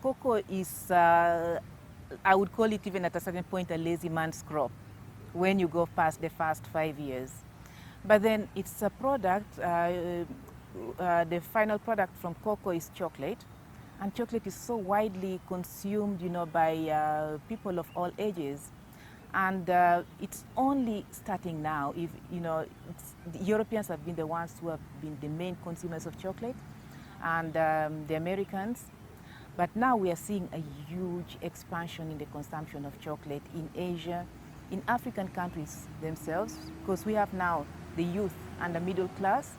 Cocoa is, I would call it even at a certain point, a lazy man's crop when you go past the first 5 years. But then it's a product, the final product from cocoa is chocolate. And chocolate is so widely consumed, by people of all ages. And it's only starting now. If the Europeans have been the ones who have been the main consumers of chocolate, and the Americans. But now we are seeing a huge expansion in the consumption of chocolate in Asia, in African countries themselves, because we have now the youth and the middle class,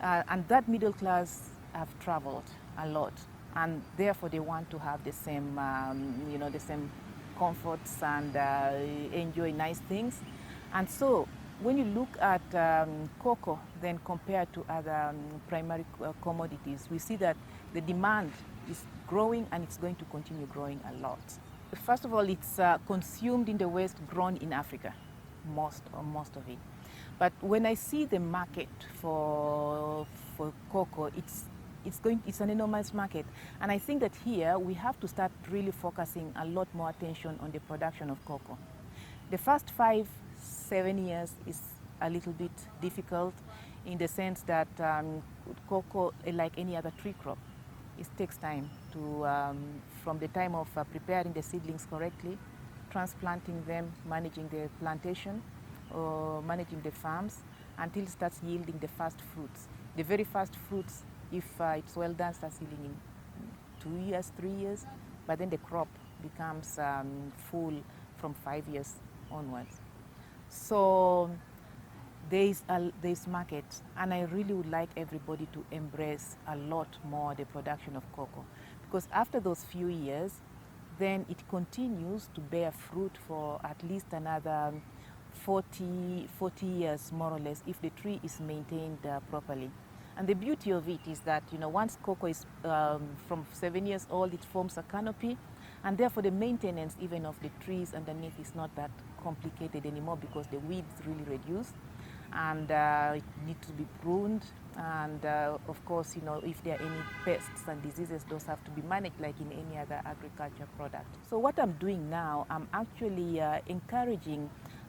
and that middle class have traveled a lot, and therefore they want to have the same, the same comforts and enjoy nice things. And so when you look at cocoa, then compared to other primary commodities, we see that the demand is growing, and it's going to continue growing a lot. First of all, it's consumed in the West, grown in Africa, most of it. But when I see the market for cocoa, it's an enormous market. And I think that here we have to start really focusing a lot more attention on the production of cocoa. The first 5-7 years is a little bit difficult in the sense that cocoa, like any other tree crop, it takes time to, from the time of preparing the seedlings correctly, transplanting them, managing the plantation, or managing the farms, until it starts yielding the first fruits. The very first fruits, if it's well done, starts yielding in 2 years, 3 years, but then the crop becomes full from 5 years onwards. So there's market, and I really would like everybody to embrace a lot more the production of cocoa, because after those few years, then it continues to bear fruit for at least another 40 years, more or less, if the tree is maintained properly. And the beauty of it is that, once cocoa is from 7 years old, it forms a canopy, and therefore the maintenance even of the trees underneath is not that complicated anymore, because the weeds really reduce, and it needs to be pruned. And of course, if there are any pests and diseases, those have to be managed like in any other agriculture product. So what I'm doing now, I'm actually encouraging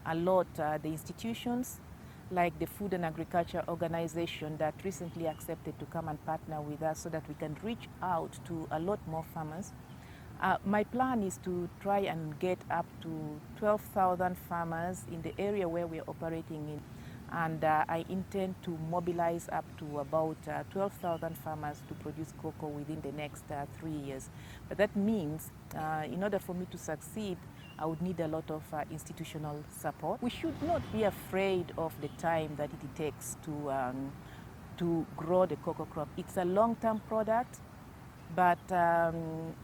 a lot the institutions like the Food and Agriculture Organization that recently accepted to come and partner with us so that we can reach out to a lot more farmers. My plan is to try and get up to 12,000 farmers in the area where we're operating in. And I intend to mobilize up to about 12,000 farmers to produce cocoa within the next 3 years. But that means, in order for me to succeed, I would need a lot of institutional support. We should not be afraid of the time that it takes to grow the cocoa crop. It's a long-term product, but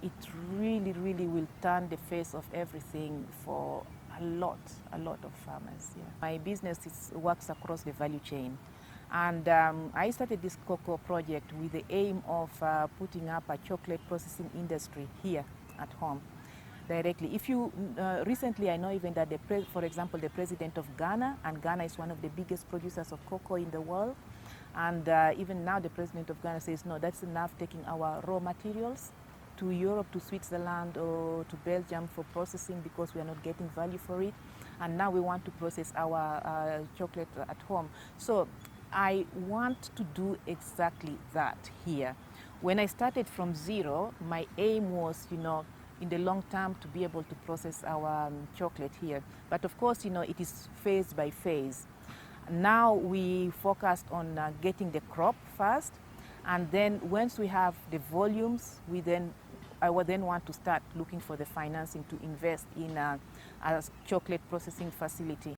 it really will turn the face of everything for a lot of farmers. Yeah. My business works across the value chain, and I started this cocoa project with the aim of putting up a chocolate processing industry here at home directly. If you recently, I know even that for example, the president of Ghana, and Ghana is one of the biggest producers of cocoa in the world, and even now the president of Ghana says, no, that's enough, taking our raw materials to Europe, to Switzerland, or to Belgium for processing, because we are not getting value for it. And now we want to process our chocolate at home. So I want to do exactly that here. When I started from zero, my aim was, in the long term, to be able to process our chocolate here. But of course, it is phase by phase. Now we focused on getting the crop first, and then once we have the volumes, I would then want to start looking for the financing to invest in a chocolate processing facility.